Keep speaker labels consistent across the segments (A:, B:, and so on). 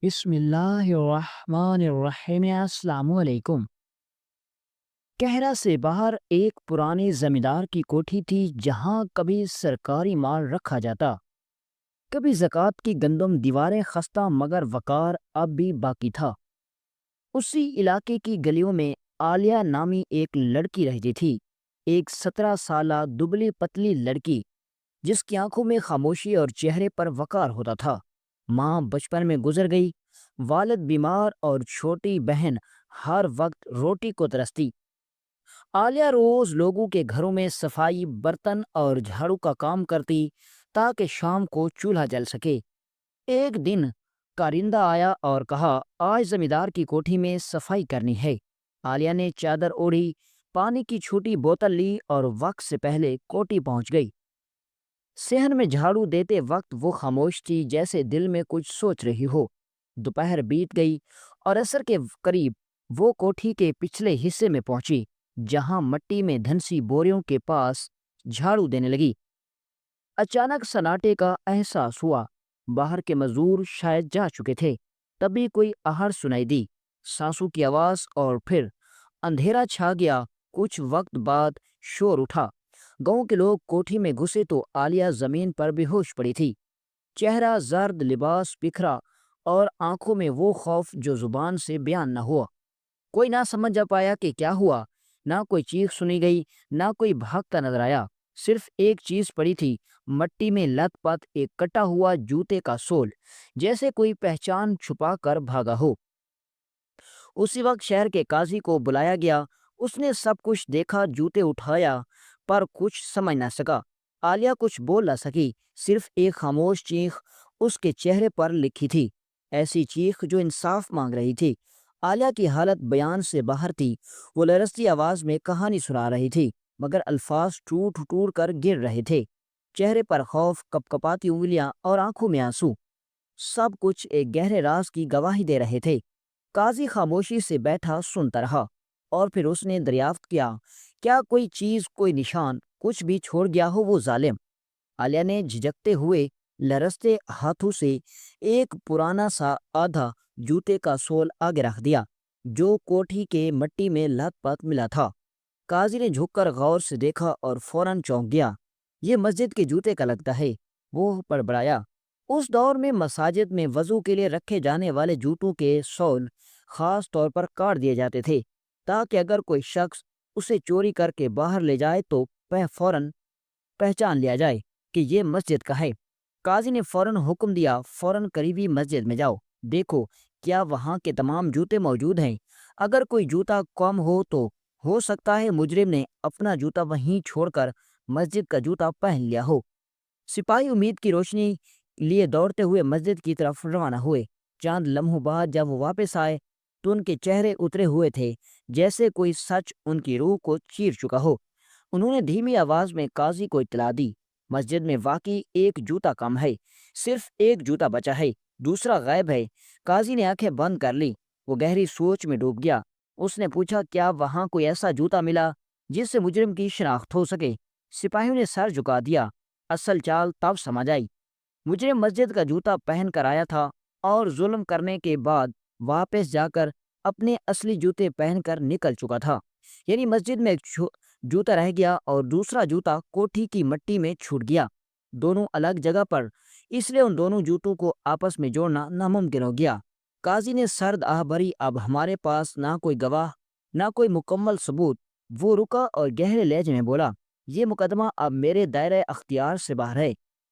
A: بسم اللہ الرحمن الرحیم، السلام علیکم۔ کہرا سے باہر ایک پرانی زمیندار کی کوٹھی تھی جہاں کبھی سرکاری مال رکھا جاتا، کبھی زکوٰۃ کی گندم، دیواریں خستہ مگر وقار اب بھی باقی تھا۔ اسی علاقے کی گلیوں میں عالیہ نامی ایک لڑکی رہتی تھی، ایک 17 سالہ دبلی پتلی لڑکی جس کی آنکھوں میں خاموشی اور چہرے پر وقار ہوتا تھا۔ ماں بچپن میں گزر گئی، والد بیمار اور چھوٹی بہن ہر وقت روٹی کو ترستی۔ عالیہ روز لوگوں کے گھروں میں صفائی، برتن اور جھاڑو کا کام کرتی تاکہ شام کو چولہا جل سکے۔ ایک دن کارندہ آیا اور کہا، آج زمیندار کی کوٹھی میں صفائی کرنی ہے۔ عالیہ نے چادر اوڑھی، پانی کی چھوٹی بوتل لی اور وقت سے پہلے کوٹھی پہنچ گئی۔ صحن میں جھاڑو دیتے وقت وہ خاموش تھی، جیسے دل میں کچھ سوچ رہی ہو۔ دوپہر بیت گئی اور عصر کے قریب وہ کوٹھی کے پچھلے حصے میں پہنچی، جہاں مٹی میں دھنسی بوریوں کے پاس جھاڑو دینے لگی۔ اچانک سناٹے کا احساس ہوا، باہر کے مزدور شاید جا چکے تھے۔ تبھی کوئی آہٹ سنائی دی، سانسوں کی آواز، اور پھر اندھیرا چھا گیا۔ کچھ وقت بعد شور اٹھا، گاؤں کے لوگ کوٹھی میں گھسے تو عالیہ زمین پر بے ہوش پڑی تھی، چہرہ زرد، لباس بکھرا اور آنکھوں میں وہ خوف جو زبان سے بیان نہ ہوا۔ کوئی نہ سمجھ جا پایا کہ کیا ہوا، نہ کوئی چیخ سنی گئی، نہ کوئی بھاگتا نظر آیا۔ صرف ایک چیز پڑی تھی، مٹی میں لت پت ایک کٹا ہوا جوتے کا سول، جیسے کوئی پہچان چھپا کر بھاگا ہو۔ اسی وقت شہر کے قاضی کو بلایا گیا۔ اس نے سب کچھ دیکھا، جوتے اٹھایا، پر کچھ سمجھ نہ سکا۔ عالیہ کچھ بول نہ سکی، صرف ایک خاموش چیخ اس کے چہرے پر لکھی تھی، ایسی چیخ جو انصاف مانگ رہی تھی۔ عالیہ کی حالت بیان سے باہر تھی، وہ لرزتی آواز میں کہانی سنا رہی تھی، مگر الفاظ ٹوٹ ٹوٹ کر گر رہے تھے، چہرے پر خوف، کپ کپاتی انگلیاں اور آنکھوں میں آنسو، سب کچھ ایک گہرے راز کی گواہی دے رہے تھے۔ قاضی خاموشی سے بیٹھا سنتا رہا، اور پھر اس نے دریافت کیا کوئی چیز، کوئی نشان، کچھ بھی چھوڑ گیا ہو وہ ظالم؟ عالیہ نے جھجکتے ہوئے لرزتے ہاتھوں سے ایک پرانا سا آدھا جوتے کا سول آگے رکھ دیا، جو کوٹھی کے مٹی میں لت پت ملا تھا۔ قاضی نے جھک کر غور سے دیکھا اور فوراً چونک گیا۔ یہ مسجد کے جوتے کا لگتا ہے، وہ بڑبڑایا۔ اس دور میں مساجد میں وضو کے لیے رکھے جانے والے جوتوں کے سول خاص طور پر کاٹ دیے جاتے تھے، تاکہ اگر کوئی شخص اسے چوری کر کے باہر لے جائے تو فوراً پہچان لیا جائے کہ یہ مسجد کا ہے۔ قاضی نے فوراً حکم دیا، فوراً قریبی مسجد میں جاؤ، دیکھو کیا وہاں کے تمام جوتے موجود ہیں۔ اگر کوئی جوتا کم ہو تو ہو سکتا ہے مجرم نے اپنا جوتا وہیں چھوڑ کر مسجد کا جوتا پہن لیا ہو۔ سپاہی امید کی روشنی لیے دوڑتے ہوئے مسجد کی طرف روانہ ہوئے۔ چند لمحوں بعد جب وہ واپس آئے تو ان کے چہرے اترے ہوئے تھے، جیسے کوئی سچ ان کی روح کو چیر چکا ہو۔ انہوں نے دھیمی آواز میں قاضی کو اطلاع دی، مسجد میں واقعی ایک جوتا کم ہے، صرف ایک جوتا بچا ہے، دوسرا غائب ہے۔ قاضی نے آنکھیں بند کر لی، وہ گہری سوچ میں ڈوب گیا۔ اس نے پوچھا، کیا وہاں کوئی ایسا جوتا ملا جس سے مجرم کی شناخت ہو سکے؟ سپاہیوں نے سر جھکا دیا۔ اصل چال تب سمجھ آئی، مجرم مسجد کا جوتا پہن کر آیا تھا اور ظلم کرنے کے بعد واپس جا کر اپنے اصلی جوتے پہن کر نکل چکا تھا۔ یعنی مسجد میں ایک جوتا رہ گیا اور دوسرا جوتا کوٹھی کی مٹی میں چھوٹ گیا، دونوں الگ جگہ پر، اس لیے ان دونوں جوتوں کو آپس میں جوڑنا ناممکن ہو گیا۔ قاضی نے سرد آہ بھری، اب ہمارے پاس نہ کوئی گواہ، نہ کوئی مکمل ثبوت۔ وہ رکا اور گہرے لہجے میں بولا، یہ مقدمہ اب میرے دائرۂ اختیار سے باہر ہے،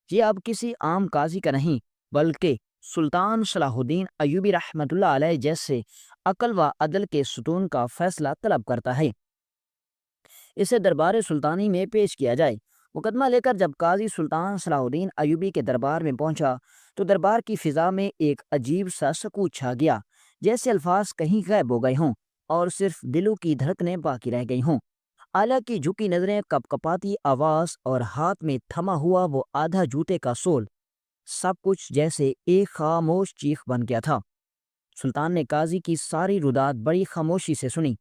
A: یہ اب کسی عام قاضی کا نہیں، بلکہ سلطان صلاح الدین ایوبی رحمۃ اللہ علیہ جیسے عقل و عدل کے ستون کا فیصلہ طلب کرتا ہے۔ اسے دربار سلطانی میں پیش کیا جائے۔ مقدمہ لے کر جب قاضی سلطان صلاح الدین ایوبی کے دربار میں پہنچا تو دربار کی فضا میں ایک عجیب سا سکوت چھا گیا، جیسے الفاظ کہیں غائب ہو گئے ہوں اور صرف دلوں کی دھڑکنیں باقی رہ گئی ہوں۔ اعلیٰ کی جھکی نظریں، کپ کپاتی آواز اور ہاتھ میں تھما ہوا وہ آدھا جوتے کا سول، سب کچھ جیسے ایک خاموش چیخ بن گیا تھا۔ سلطان نے قاضی کی ساری رداد بڑی خاموشی سے سنی،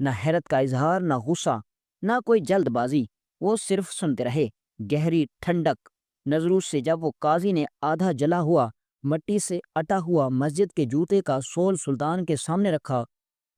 A: نہ حیرت کا اظہار، نہ غصہ، نہ کوئی جلد بازی، وہ صرف سنتے رہے، گہری ٹھنڈک نظروں سے۔ جب وہ قاضی نے آدھا جلا ہوا مٹی سے اٹا ہوا مسجد کے جوتے کا سول سلطان کے سامنے رکھا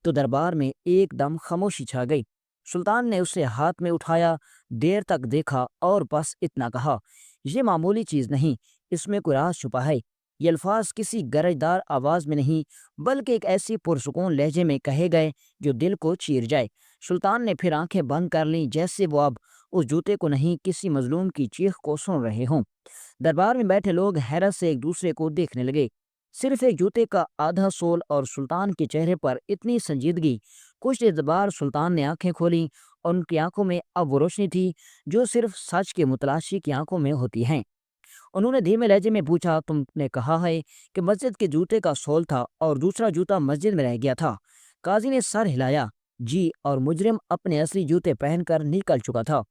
A: تو دربار میں ایک دم خاموشی چھا گئی۔ سلطان نے اسے ہاتھ میں اٹھایا، دیر تک دیکھا اور بس اتنا کہا، یہ معمولی چیز نہیں، اس میں کوئی راز چھپا ہے۔ یہ الفاظ کسی گرجدار آواز میں نہیں بلکہ ایک ایسی پرسکون لہجے میں کہے گئے جو دل کو چیر جائے۔ سلطان نے پھر آنکھیں بند کر لیں جیسے وہ اب اس جوتے کو نہیں کسی مظلوم کی چیخ کو سن رہے ہوں۔ دربار میں بیٹھے لوگ حیرت سے ایک دوسرے کو دیکھنے لگے۔ صرف ایک جوتے کا آدھا سول اور سلطان کے چہرے پر اتنی سنجیدگی۔ کچھ اعتبار سلطان نے آنکھیں کھولی اور ان کی آنکھوں میں اب وہ روشنی تھی جو صرف سچ کے متلاشی کی آنکھوں میں ہوتی ہیں۔ انہوں نے دھیمے لہجے میں پوچھا، تم نے کہا ہے کہ مسجد کے جوتے کا سول تھا اور دوسرا جوتا مسجد میں رہ گیا تھا؟ قاضی نے سر ہلایا، جی، اور مجرم اپنے اصلی جوتے پہن کر نکل چکا تھا۔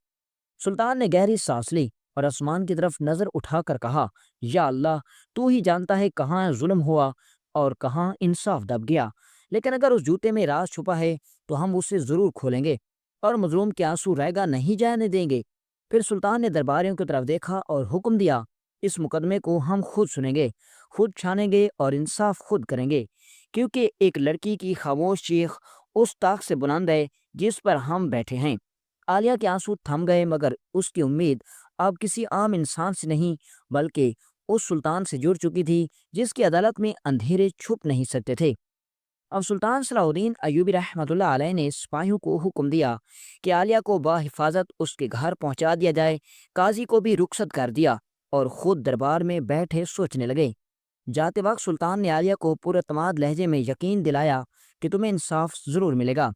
A: سلطان نے گہری سانس لی اور آسمان کی طرف نظر اٹھا کر کہا، یا اللہ، تو ہی جانتا ہے کہاں ظلم ہوا اور کہاں انصاف دب گیا، لیکن اگر اس جوتے میں راز چھپا ہے تو ہم اسے ضرور کھولیں گے اور مظلوم کے آنسو رائگاں نہیں جانے دیں گے۔ پھر سلطان نے درباریوں کی طرف دیکھا اور حکم دیا، اس مقدمے کو ہم خود سنیں گے، خود چھانیں گے اور انصاف خود کریں گے، کیونکہ ایک لڑکی کی خاموش چیخ اس طاق سے بلند ہے جس پر ہم بیٹھے ہیں۔ عالیہ کے آنسو تھم گئے، مگر اس کی امید اب کسی عام انسان سے نہیں بلکہ اس سلطان سے جڑ چکی تھی جس کی عدالت میں اندھیرے چھپ نہیں سکتے تھے۔ اب سلطان صلاح الدین ایوبی رحمۃ اللہ علیہ نے سپاہیوں کو حکم دیا کہ عالیہ کو بحفاظت اس کے گھر پہنچا دیا جائے۔ قاضی کو بھی رخصت کر دیا اور خود دربار میں بیٹھے سوچنے لگے۔ جاتے وقت سلطان نے عالیہ کو پراعتماد لہجے میں یقین دلایا کہ تمہیں انصاف ضرور ملے گا۔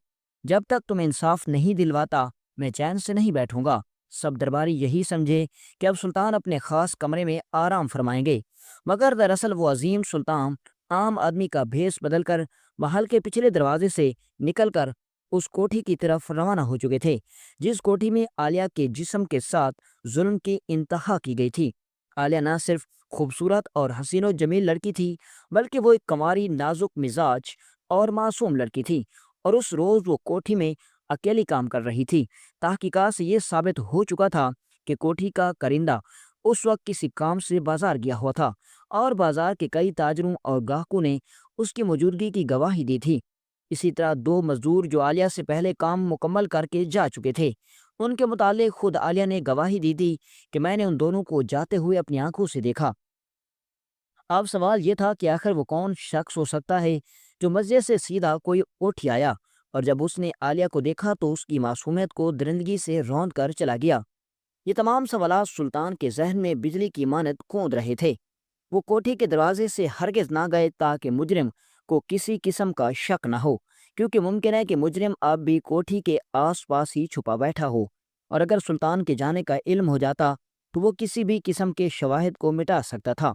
A: جب تک تمہیں انصاف نہیں دلواتا میں چین سے نہیں بیٹھوں گا۔ سب درباری یہی سمجھے کہ اب سلطان اپنے خاص کمرے میں آرام فرمائیں گے، مگر دراصل وہ عظیم سلطان عام آدمی کا بھیس بدل کر محل کے پچھلے دروازے سے نکل کر اس کوٹھی کی طرف روانہ ہو چکے تھے جس کوٹھی میں عالیہ کے جسم کے ساتھ ظلم کی انتہا کی گئی تھی۔ عالیہ نہ صرف خوبصورت اور حسین و جمیل لڑکی تھی بلکہ وہ ایک کنواری، نازک مزاج اور معصوم لڑکی تھی، اور اس روز وہ کوٹھی میں اکیلی کام کر رہی تھی۔ تحقیقات سے یہ ثابت ہو چکا تھا کہ کوٹھی کا کرندہ اس وقت کسی کام سے بازار گیا ہوا تھا اور بازار کے کئی تاجروں اور گاہکوں نے اس کی موجودگی کی گواہی دی تھی۔ اسی طرح دو مزدور جو عالیہ سے پہلے کام مکمل کر کے جا چکے تھے، ان کے متعلق خود عالیہ نے گواہی دی تھی کہ میں نے ان دونوں کو جاتے ہوئے اپنی آنکھوں سے دیکھا۔ اب سوال یہ تھا کہ آخر وہ کون شخص ہو سکتا ہے جو مسجد سے سیدھا کوئی اٹھ آیا اور جب اس نے عالیہ کو دیکھا تو اس کی معصومیت کو درندگی سے روند کر چلا گیا۔ یہ تمام سوالات سلطان کے ذہن میں بجلی کی مانند کوند رہے تھے۔ وہ کوٹھی کے دروازے سے ہرگز نہ گئے تاکہ مجرم کو کسی قسم کا شک نہ ہو، کیونکہ ممکن ہے کہ مجرم اب بھی کوٹھی کے آس پاس ہی چھپا بیٹھا ہو، اور اگر سلطان کے جانے کا علم ہو جاتا تو وہ کسی بھی قسم کے شواہد کو مٹا سکتا تھا۔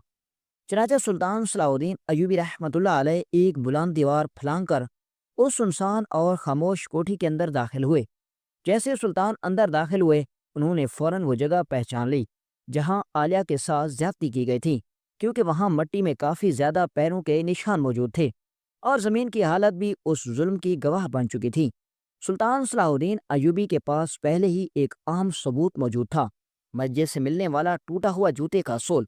A: چنانچہ سلطان صلاح الدین ایوبی رحمۃ اللہ علیہ ایک بلند دیوار پھلانگ کر اس سنسان اور خاموش کوٹھی کے اندر داخل ہوئے۔ جیسے سلطان اندر داخل ہوئے، انہوں نے فوراً وہ جگہ پہچان لی جہاں عالیہ کے ساتھ زیادتی کی گئی تھی، کیونکہ وہاں مٹی میں کافی زیادہ پیروں کے نشان موجود تھے اور زمین کی حالت بھی اس ظلم کی گواہ بن چکی تھی۔ سلطان صلاح الدین ایوبی کے پاس پہلے ہی ایک اہم ثبوت موجود تھا، مسجد سے ملنے والا ٹوٹا ہوا جوتے کا سول۔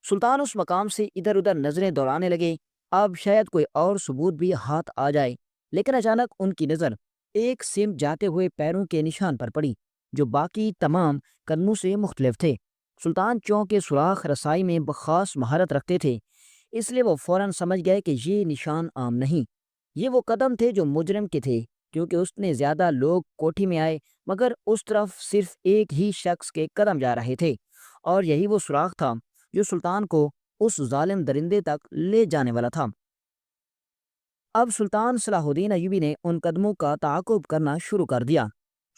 A: سلطان اس مقام سے ادھر ادھر نظریں دوڑانے لگے، اب شاید کوئی اور ثبوت بھی ہاتھ آ جائے، لیکن اچانک ان کی نظر ایک سمت جاتے ہوئے پیروں کے نشان پر پڑی جو باقی تمام قدموں سے مختلف تھے۔ سلطان چونکہ کے سوراخ رسائی میں خاص مہارت رکھتے تھے، اس لیے وہ فوراً سمجھ گئے کہ یہ نشان عام نہیں، یہ وہ قدم تھے جو مجرم کے تھے، کیونکہ اس نے زیادہ لوگ کوٹھی میں آئے مگر اس طرف صرف ایک ہی شخص کے قدم جا رہے تھے، اور یہی وہ سوراخ تھا جو سلطان کو اس ظالم درندے تک لے جانے والا تھا۔ اب سلطان صلاح الدین ایوبی نے ان قدموں کا تعاقب کرنا شروع کر دیا۔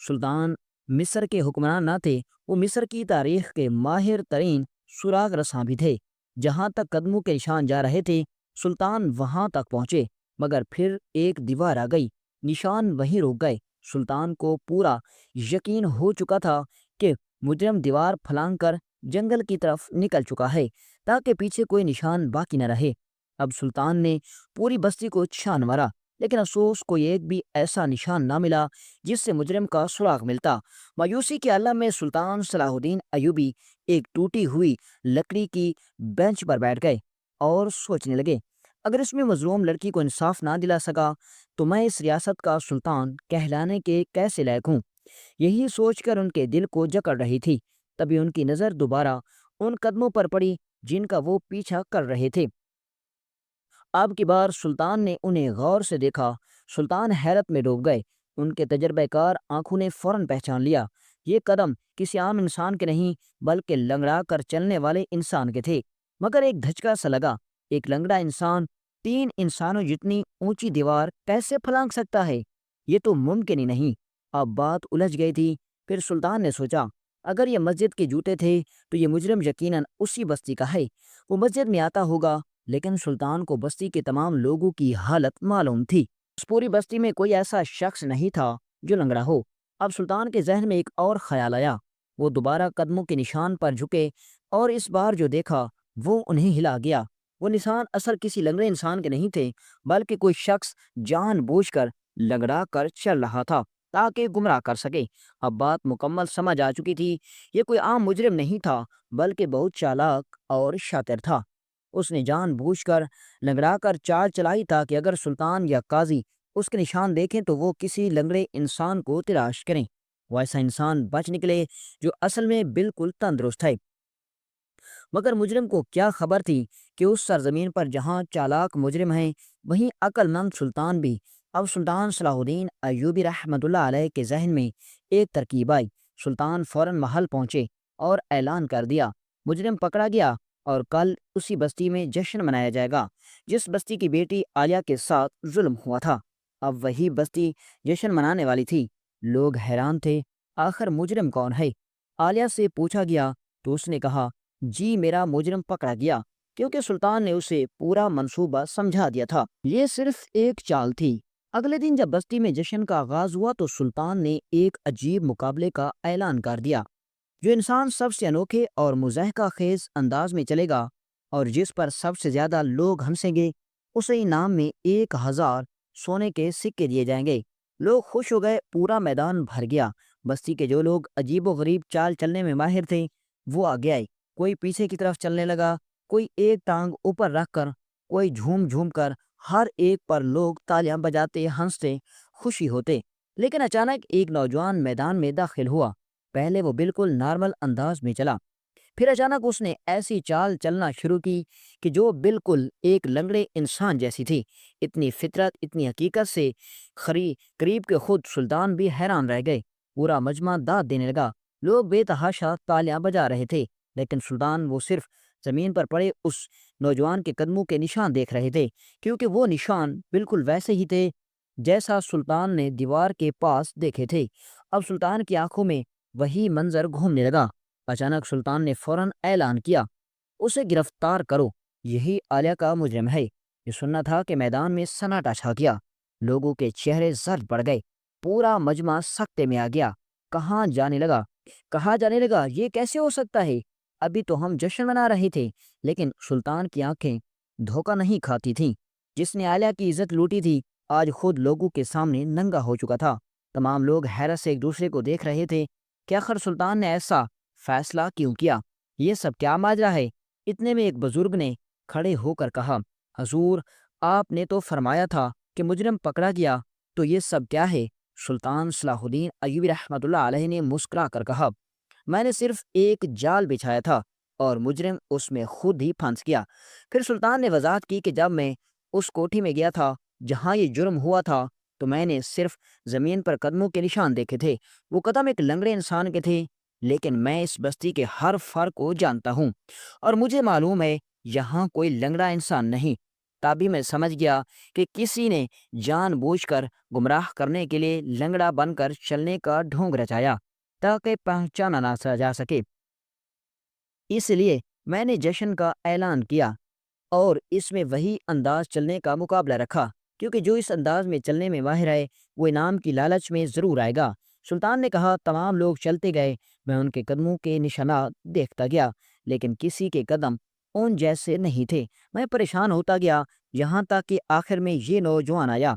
A: سلطان مصر کے حکمران نہ تھے، وہ مصر کی تاریخ کے ماہر ترین سراغ رساں بھی تھے۔ جہاں تک قدموں کے نشان جا رہے تھے سلطان وہاں تک پہنچے، مگر پھر ایک دیوار آ گئی، نشان وہیں رک گئے۔ سلطان کو پورا یقین ہو چکا تھا کہ مجرم دیوار پھلانگ کر جنگل کی طرف نکل چکا ہے تاکہ پیچھے کوئی نشان باقی نہ رہے۔ اب سلطان نے پوری بستی کو چھان مارا، لیکن افسوس کوئی ایک بھی ایسا نشان نہ ملا جس سے مجرم کا سراغ ملتا۔ مایوسی کے عالم میں سلطان صلاح الدین ایوبی ایک ٹوٹی ہوئی لکڑی کی بینچ پر بیٹھ گئے اور سوچنے لگے، اگر اس میں مظلوم لڑکی کو انصاف نہ دلا سکا تو میں اس ریاست کا سلطان کہلانے کے کیسے لائق ہوں؟ یہی سوچ کر ان کے دل کو جکڑ رہی تھی، تبھی ان کی نظر دوبارہ ان قدموں پر پڑی جن کا وہ پیچھا کر رہے تھے۔ اب کی بار سلطان نے انہیں غور سے دیکھا۔ سلطان حیرت میں ڈوب گئے۔ ان کے تجربہ کار آنکھوں نے فوراً پہچان لیا، یہ قدم کسی عام انسان کے نہیں بلکہ لنگڑا کر چلنے والے انسان کے تھے۔ مگر ایک دھچکا سا لگا، ایک لنگڑا انسان 3 انسانوں جتنی اونچی دیوار کیسے پھلانگ سکتا ہے؟ یہ تو ممکن ہی نہیں۔ اب بات الجھ گئی تھی۔ پھر سلطان نے سوچا، اگر یہ مسجد کے جوتے تھے تو یہ مجرم یقیناً اسی بستی کا ہے۔ وہ مسجد میں آتا ہوگا، لیکن سلطان کو بستی کے تمام لوگوں کی حالت معلوم تھی۔ اس پوری بستی میں کوئی ایسا شخص نہیں تھا جو لنگڑا ہو۔ اب سلطان کے ذہن میں ایک اور خیال آیا۔ وہ دوبارہ قدموں کے نشان پر جھکے اور اس بار جو دیکھا وہ انہیں ہلا گیا۔ وہ نشان اصل کسی لنگڑے انسان کے نہیں تھے، بلکہ کوئی شخص جان بوجھ کر لنگڑا کر چل رہا تھا تاکہ گمراہ کر سکے۔ اب بات مکمل سمجھ آ چکی تھی۔ یہ کوئی عام مجرم نہیں تھا، بلکہ بہت چالاک اور شاطر تھا۔ اس نے جان بوجھ کر لنگڑا کر چال چلائی تاکہ اگر سلطان یا قاضی اس کے نشان دیکھیں تو وہ کسی لنگڑے انسان کو تلاش کریں۔ وہ ایسا انسان بچ نکلے جو اصل میں بالکل تندرست ہے۔ مگر مجرم کو کیا خبر تھی کہ اس سرزمین پر جہاں چالاک مجرم ہیں وہیں عقل مند سلطان بھی۔ اب سلطان صلاح الدین ایوبی رحمۃ اللہ علیہ کے ذہن میں ایک ترکیب آئی۔ سلطان فوراً محل پہنچے اور اعلان کر دیا، مجرم پکڑا گیا اور کل اسی بستی میں جشن منایا جائے گا جس بستی کی بیٹی عالیہ کے ساتھ ظلم ہوا تھا۔ اب وہی بستی جشن منانے والی تھی۔ لوگ حیران تھے، آخر مجرم کون ہے؟ عالیہ سے پوچھا گیا تو اس نے کہا، جی میرا مجرم پکڑا گیا، کیونکہ سلطان نے اسے پورا منصوبہ سمجھا دیا تھا۔ یہ صرف ایک چال تھی۔ اگلے دن جب بستی میں جشن کا آغاز ہوا تو سلطان نے ایک عجیب مقابلے کا اعلان کر دیا۔ جو انسان سب سے انوکھے اور مضحکہ خیز انداز میں چلے گا اور جس پر سب سے زیادہ لوگ ہنسیں گے، اسے انعام میں 1000 سونے کے سکے دیے جائیں گے۔ لوگ خوش ہو گئے، پورا میدان بھر گیا۔ بستی کے جو لوگ عجیب و غریب چال چلنے میں ماہر تھے وہ آگے آئے۔ کوئی پیچھے کی طرف چلنے لگا، کوئی ایک ٹانگ اوپر رکھ کر، کوئی جھوم جھوم کر، ہر ایک پر لوگ تالیاں بجاتے، ہنستے، خوشی ہوتے۔ لیکن اچانک ایک نوجوان میدان میں داخل ہوا۔ پہلے وہ بالکل نارمل انداز میں چلا، پھر اچانک اس نے ایسی چال چلنا شروع کی کہ جو بالکل ایک لنگڑے انسان جیسی تھی۔ اتنی فطرت، اتنی حقیقت سے قریب کے خود سلطان بھی حیران رہ گئے۔ پورا مجمع داد دینے لگا، لوگ بے تحاشا تالیاں بجا رہے تھے، لیکن سلطان وہ صرف زمین پر پڑے اس نوجوان کے قدموں کے نشان دیکھ رہے تھے، کیونکہ وہ نشان بالکل ویسے ہی تھے جیسا سلطان نے دیوار کے پاس دیکھے تھے۔ اب سلطان کی آنکھوں میں وہی منظر گھومنے لگا۔ اچانک سلطان نے فوراً اعلان کیا، اسے گرفتار کرو، یہی عالیہ کا مجرم ہے۔ یہ سننا تھا کہ میدان میں سناٹا چھا گیا، لوگوں کے چہرے زرد پڑ گئے، پورا مجمع سکتے میں آ گیا۔ کہا جانے لگا یہ کیسے ہو سکتا ہے؟ ابھی تو ہم جشن منا رہے تھے۔ لیکن سلطان کی آنکھیں دھوکہ نہیں کھاتی تھیں۔ جس نے عالیہ کی عزت لوٹی تھی آج خود لوگوں کے سامنے ننگا ہو چکا تھا۔ تمام لوگ حیرت سے ایک دوسرے کو دیکھ رہے تھے کہ آخر سلطان نے ایسا فیصلہ کیوں کیا؟ یہ سب کیا ماجرا ہے؟ اتنے میں ایک بزرگ نے کھڑے ہو کر کہا، حضور آپ نے تو فرمایا تھا کہ مجرم پکڑا گیا، تو یہ سب کیا ہے؟ سلطان صلاح الدین ایوبی رحمۃ اللہ علیہ نے مسکرا کر کہا، میں نے صرف ایک جال بچھایا تھا اور مجرم اس میں خود ہی پھنس گیا۔ پھر سلطان نے وضاحت کی کہ جب میں اس کوٹھی میں گیا تھا جہاں یہ جرم ہوا تھا تو میں نے صرف زمین پر قدموں کے نشان دیکھے تھے۔ وہ قدم ایک لنگڑے انسان کے تھے، لیکن میں اس بستی کے ہر فرد کو جانتا ہوں اور مجھے معلوم ہے یہاں کوئی لنگڑا انسان نہیں۔ تبھی میں سمجھ گیا کہ کسی نے جان بوجھ کر گمراہ کرنے کے لیے لنگڑا بن کر چلنے کا ڈھونگ رچایا تاکہ پہچانا نہ جا سکے۔ اس لیے میں نے جشن کا اعلان کیا اور اس میں وہی انداز چلنے کا مقابلہ رکھا، کیونکہ جو اس انداز میں چلنے میں ماہر ہے وہ انعام کی لالچ میں ضرور آئے گا۔ سلطان نے کہا، تمام لوگ چلتے گئے، میں ان کے قدموں کے نشانات دیکھتا گیا، لیکن کسی کے قدم ان جیسے نہیں تھے۔ میں پریشان ہوتا گیا یہاں تک کہ آخر میں یہ نوجوان آیا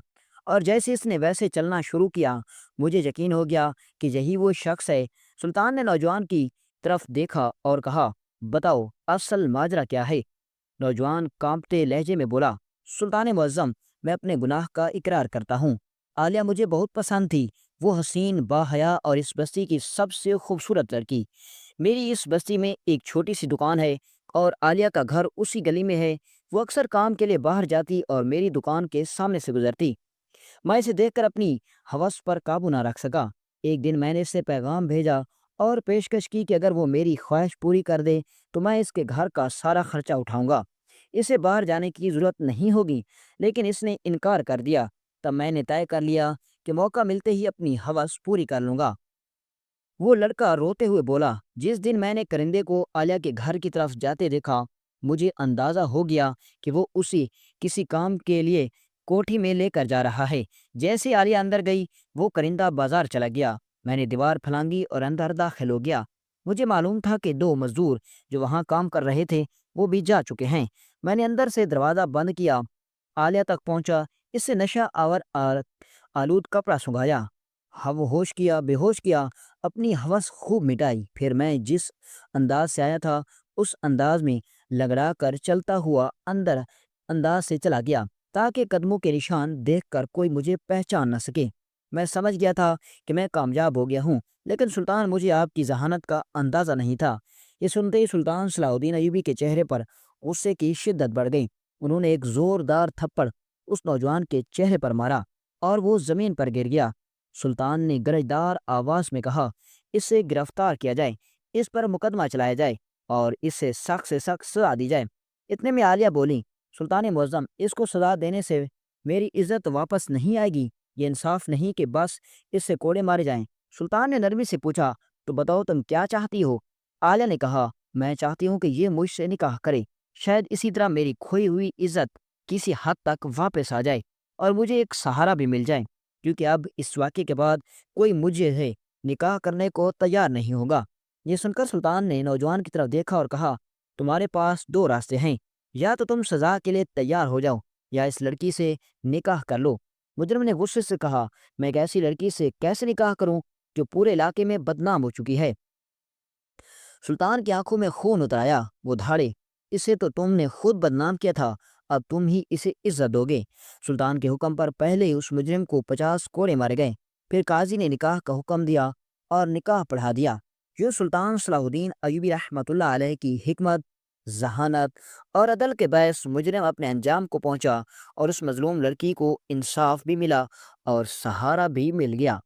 A: اور جیسے اس نے ویسے چلنا شروع کیا مجھے یقین ہو گیا کہ یہی وہ شخص ہے۔ سلطان نے نوجوان کی طرف دیکھا اور کہا، بتاؤ اصل ماجرا کیا ہے؟ نوجوان کانپتے لہجے میں بولا، سلطان معظم، میں اپنے گناہ کا اقرار کرتا ہوں۔ عالیہ مجھے بہت پسند تھی، وہ حسین، باحیا اور اس بستی کی سب سے خوبصورت لڑکی۔ میری اس بستی میں ایک چھوٹی سی دکان ہے اور عالیہ کا گھر اسی گلی میں ہے۔ وہ اکثر کام کے لیے باہر جاتی اور میری دکان کے سامنے سے گزرتی۔ میں اسے دیکھ کر اپنی ہوس پر قابو نہ رکھ سکا۔ ایک دن میں نے اسے پیغام بھیجا اور پیشکش کی کہ اگر وہ میری خواہش پوری کر دے تو میں اس کے گھر کا سارا خرچہ اٹھاؤں گا، اسے باہر جانے کی ضرورت نہیں ہوگی۔ لیکن اس نے انکار کر دیا۔ تب میں نے طے کر لیا کہ موقع ملتے ہی اپنی ہوس پوری کر لوں گا۔ وہ لڑکا روتے ہوئے بولا، جس دن میں نے کرندے کو عالیہ کے گھر کی طرف جاتے دیکھا، مجھے اندازہ ہو گیا کہ وہ اسی کسی کام کے لیے کوٹھی میں لے کر جا رہا ہے۔ جیسے عالیہ اندر گئی، وہ کرندہ بازار چلا گیا۔ میں نے دیوار پھلانگی اور اندر داخل ہو گیا۔ مجھے معلوم تھا کہ 2 مزدور جو وہاں کام کر رہے تھے وہ بھی جا چکے ہیں۔ میں نے اندر سے دروازہ بند کیا، عالیہ تک پہنچا، اس سے نشہ آور آلود کپڑا سنگھایا، بے ہوش کیا، اپنی ہوس خوب مٹائی۔ پھر میں جس انداز سے آیا تھا اس انداز میں لگڑا کر چلتا ہوا اندر انداز سے چلا گیا تاکہ قدموں کے نشان دیکھ کر کوئی مجھے پہچان نہ سکے۔ میں سمجھ گیا تھا کہ میں کامیاب ہو گیا ہوں، لیکن سلطان، مجھے آپ کی ذہانت کا اندازہ نہیں تھا۔ یہ سنتے ہی سلطان صلاح الدین ایوبی کے چہرے پر غصے کی شدت بڑھ گئی۔ انہوں نے ایک زوردار تھپڑ اس نوجوان کے چہرے پر مارا اور وہ زمین پر گر گیا۔ سلطان نے گرجدار آواز میں کہا، اسے گرفتار کیا جائے، اس پر مقدمہ چلایا جائے اور اسے سخت سے سخت سزا دی جائے۔ اتنے میں عالیہ بولی، سلطان معظم، اس کو سزا دینے سے میری عزت واپس نہیں آئے گی۔ یہ انصاف نہیں کہ بس اس سے کوڑے مارے جائیں۔ سلطان نے نرمی سے پوچھا، تو بتاؤ تم کیا چاہتی ہو؟ عالیہ نے کہا، میں چاہتی ہوں کہ یہ مجھ سے نکاح کرے، شاید اسی طرح میری کھوئی ہوئی عزت کسی حد تک واپس آ جائے اور مجھے ایک سہارا بھی مل جائے، کیونکہ اب اس واقعے کے بعد کوئی مجھے ہے نکاح کرنے کو تیار نہیں ہوگا۔ یہ سن کر سلطان نے نوجوان کی طرف دیکھا اور کہا، تمہارے پاس 2 راستے ہیں، یا تو تم سزا کے لیے تیار ہو جاؤ یا اس لڑکی سے نکاح کر لو۔ مجرم نے غصے سے کہا، میں ایک ایسی لڑکی سے کیسے نکاح کروں جو پورے علاقے میں بدنام ہو چکی ہے؟ سلطان کی آنکھوں میں خون اتر آیا۔ وہ دھاڑے، اسے تو تم نے خود بدنام کیا تھا، اب تم ہی اسے عزت دو گے۔ سلطان کے حکم پر پہلے ہی اس مجرم کو 50 کوڑے مارے گئے۔ پھر قاضی نے نکاح کا حکم دیا اور نکاح پڑھا دیا۔ یہ سلطان صلاح الدین ایوبی رحمۃ اللہ علیہ کی حکمت، ذہانت اور عدل کے باعث مجرم اپنے انجام کو پہنچا اور اس مظلوم لڑکی کو انصاف بھی ملا اور سہارا بھی مل گیا۔